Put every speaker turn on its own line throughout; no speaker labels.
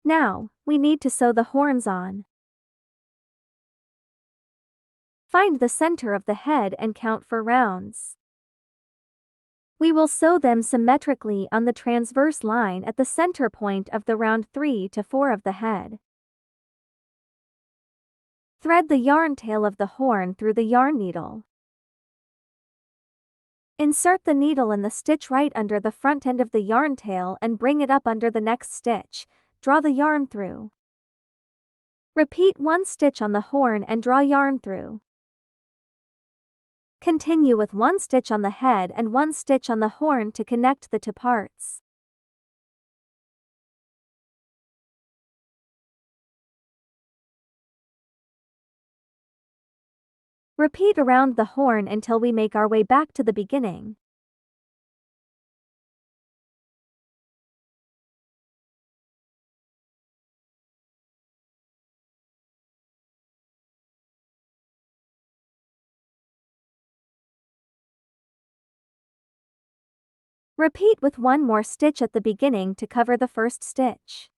Now, we need to sew the horns on. Find the center of the head and count for rounds. We will sew them symmetrically on the transverse line at the center point of the round 3 to 4 of the head. Thread the yarn tail of the horn through the yarn needle. Insert the needle in the stitch right under the front end of the yarn tail and bring it up under the next stitch. Draw the yarn through. Repeat 1 stitch on the horn and draw yarn through. Continue with 1 stitch on the head and 1 stitch on the horn to connect the two parts. Repeat around the horn until we make our way back to the beginning. Repeat with 1 more stitch at the beginning to cover the first stitch.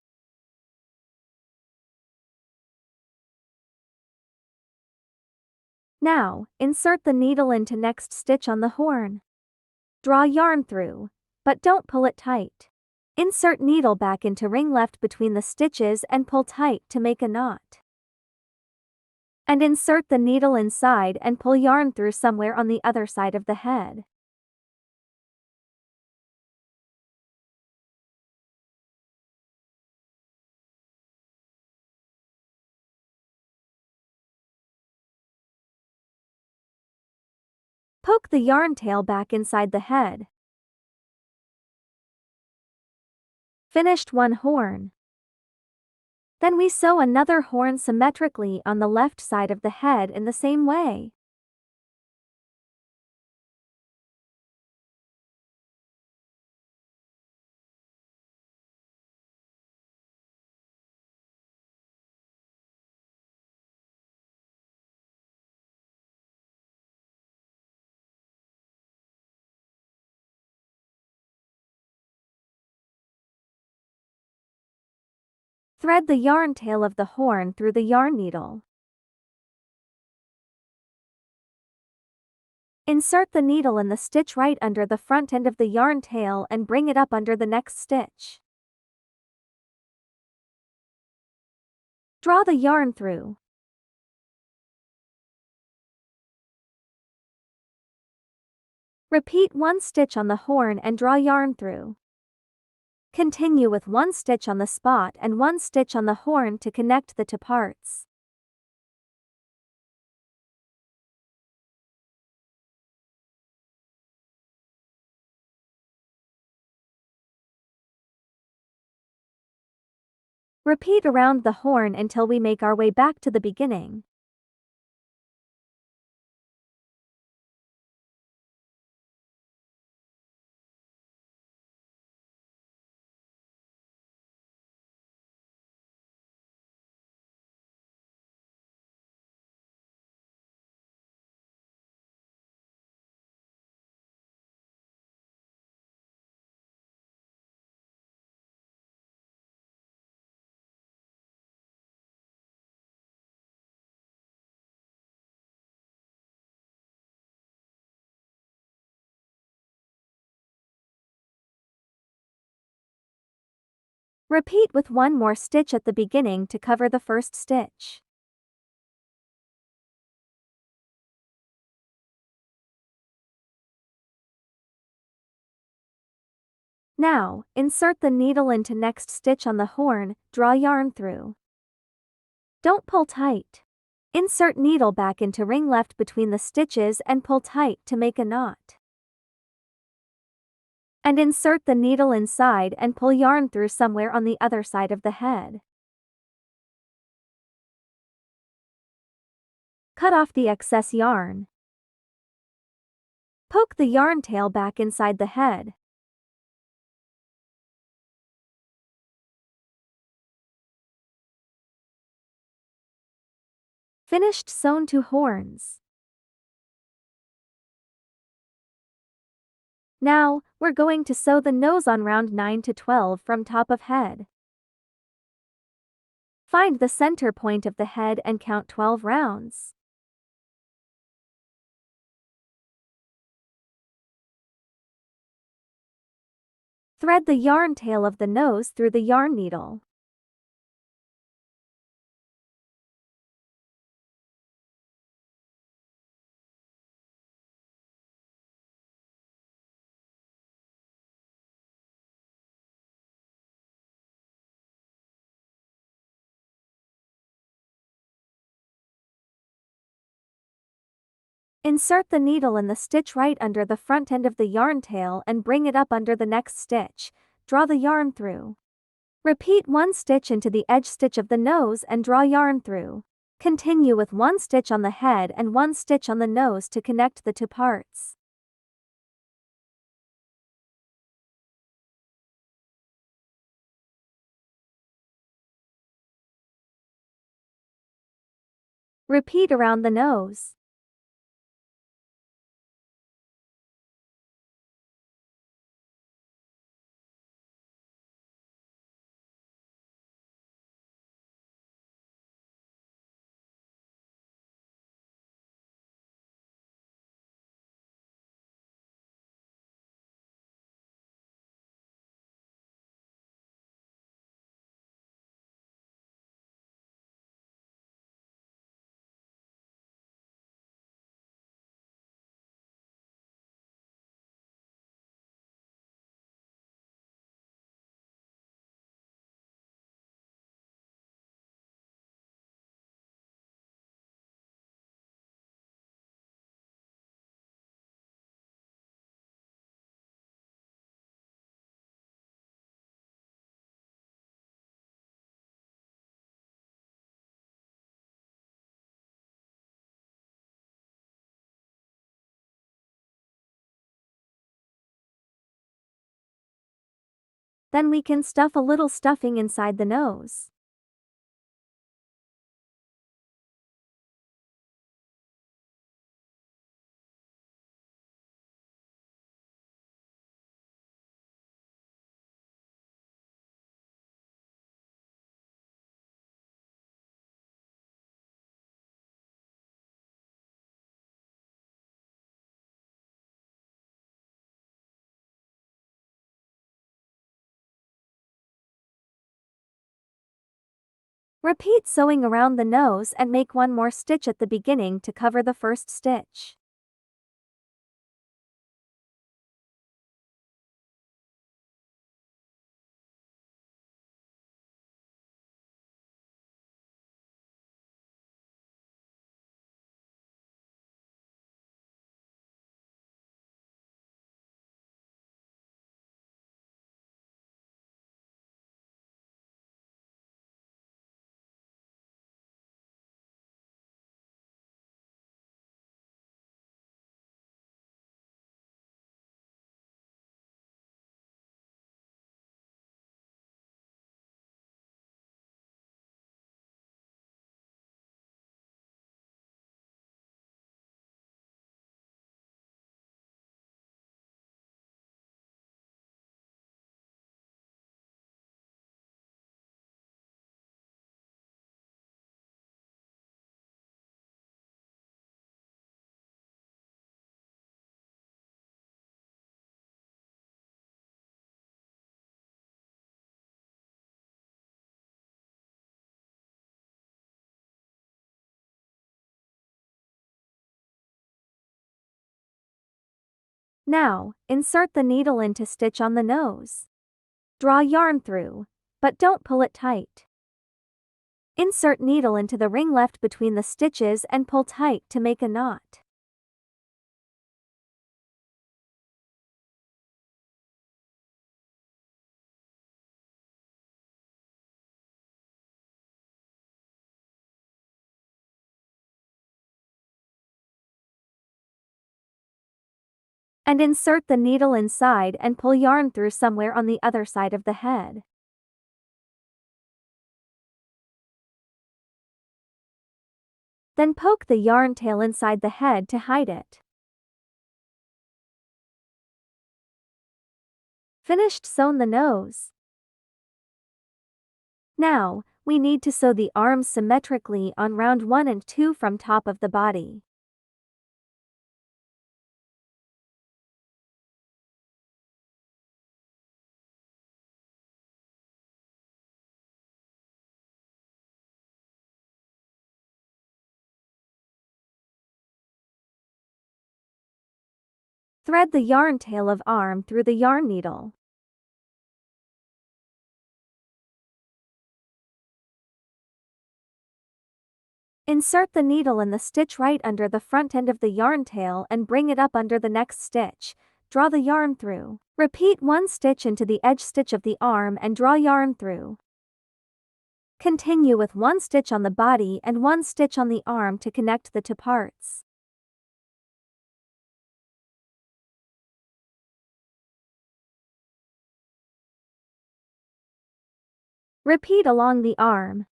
Now, insert the needle into next stitch on the horn. Draw yarn through, but don't pull it tight. Insert needle back into ring left between the stitches and pull tight to make a knot. And insert the needle inside and pull yarn through somewhere on the other side of the head. Poke the yarn tail back inside the head. Finished 1 horn. Then we sew another horn symmetrically on the left side of the head in the same way. Thread the yarn tail of the horn through the yarn needle. Insert the needle in the stitch right under the front end of the yarn tail and bring it up under the next stitch. Draw the yarn through. Repeat 1 stitch on the horn and draw yarn through. Continue with 1 stitch on the spot and 1 stitch on the horn to connect the two parts. Repeat around the horn until we make our way back to the beginning. Repeat with 1 more stitch at the beginning to cover the first stitch. Now, insert the needle into next stitch on the horn, draw yarn through. Don't pull tight. Insert needle back into ring left between the stitches and pull tight to make a knot. And insert the needle inside and pull yarn through somewhere on the other side of the head. Cut off the excess yarn. Poke the yarn tail back inside the head. Finished sewn 2 horns. Now, we're going to sew the nose on round 9 to 12 from top of head. Find the center point of the head and count 12 rounds. Thread the yarn tail of the nose through the yarn needle. Insert the needle in the stitch right under the front end of the yarn tail and bring it up under the next stitch. Draw the yarn through. Repeat one stitch into the edge stitch of the nose and draw yarn through. Continue with one stitch on the head and one stitch on the nose to connect the two parts. Repeat around the nose. Then we can stuff a little stuffing inside the nose. Repeat sewing around the nose and make one more stitch at the beginning to cover the first stitch. Now, insert the needle in to stitch on the nose. Draw yarn through, but don't pull it tight. Insert needle into the ring left between the stitches and pull tight to make a knot. And insert the needle inside and pull yarn through somewhere on the other side of the head. Then poke the yarn tail inside the head to hide it. Finished sewn the nose. Now, we need to sew the arms symmetrically on round 1 and 2 from top of the body. Thread the yarn tail of arm through the yarn needle. Insert the needle in the stitch right under the front end of the yarn tail and bring it up under the next stitch. Draw the yarn through. Repeat 1 stitch into the edge stitch of the arm and draw yarn through. Continue with 1 stitch on the body and 1 stitch on the arm to connect the two parts. Repeat along the arm.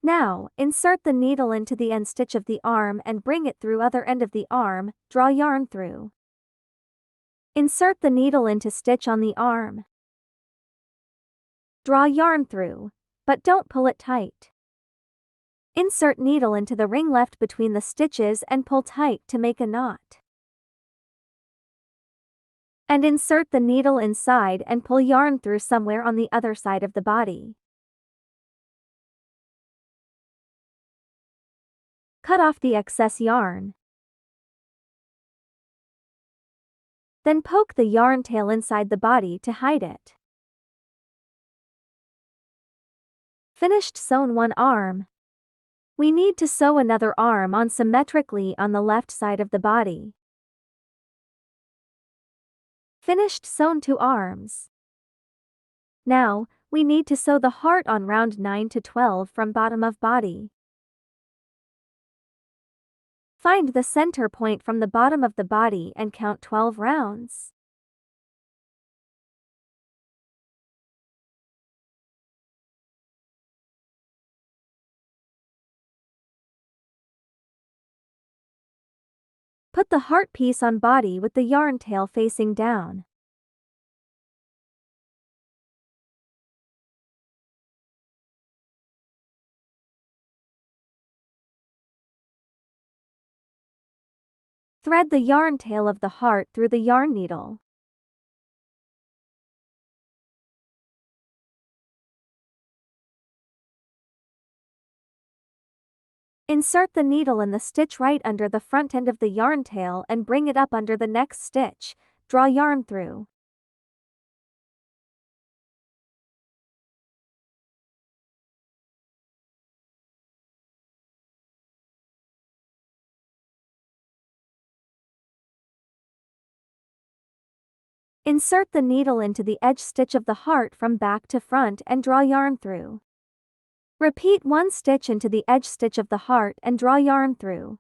Now, insert the needle into the end stitch of the arm and bring it through other end of the arm, draw yarn through. Insert the needle into stitch on the arm. Draw yarn through, but don't pull it tight. Insert needle into the ring left between the stitches and pull tight to make a knot. And insert the needle inside and pull yarn through somewhere on the other side of the body. Cut off the excess yarn. Then poke the yarn tail inside the body to hide it. Finished sewn 1 arm. We need to sew another arm on symmetrically on the left side of the body. Finished sewn 2 arms. Now, we need to sew the heart on round 9 to 12 from bottom of body. Find the center point from the bottom of the body and count 12 rounds. Put the heart piece on body with the yarn tail facing down. Thread the yarn tail of the heart through the yarn needle. Insert the needle in the stitch right under the front end of the yarn tail and bring it up under the next stitch. Draw yarn through. Insert the needle into the edge stitch of the heart from back to front and draw yarn through. Repeat 1 stitch into the edge stitch of the heart and draw yarn through.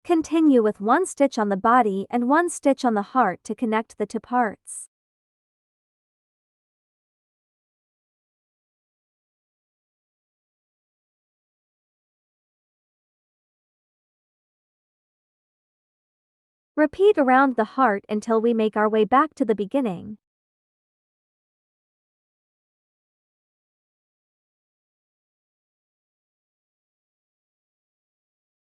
Continue with 1 stitch on the body and 1 stitch on the heart to connect the two parts. Repeat around the heart until we make our way back to the beginning.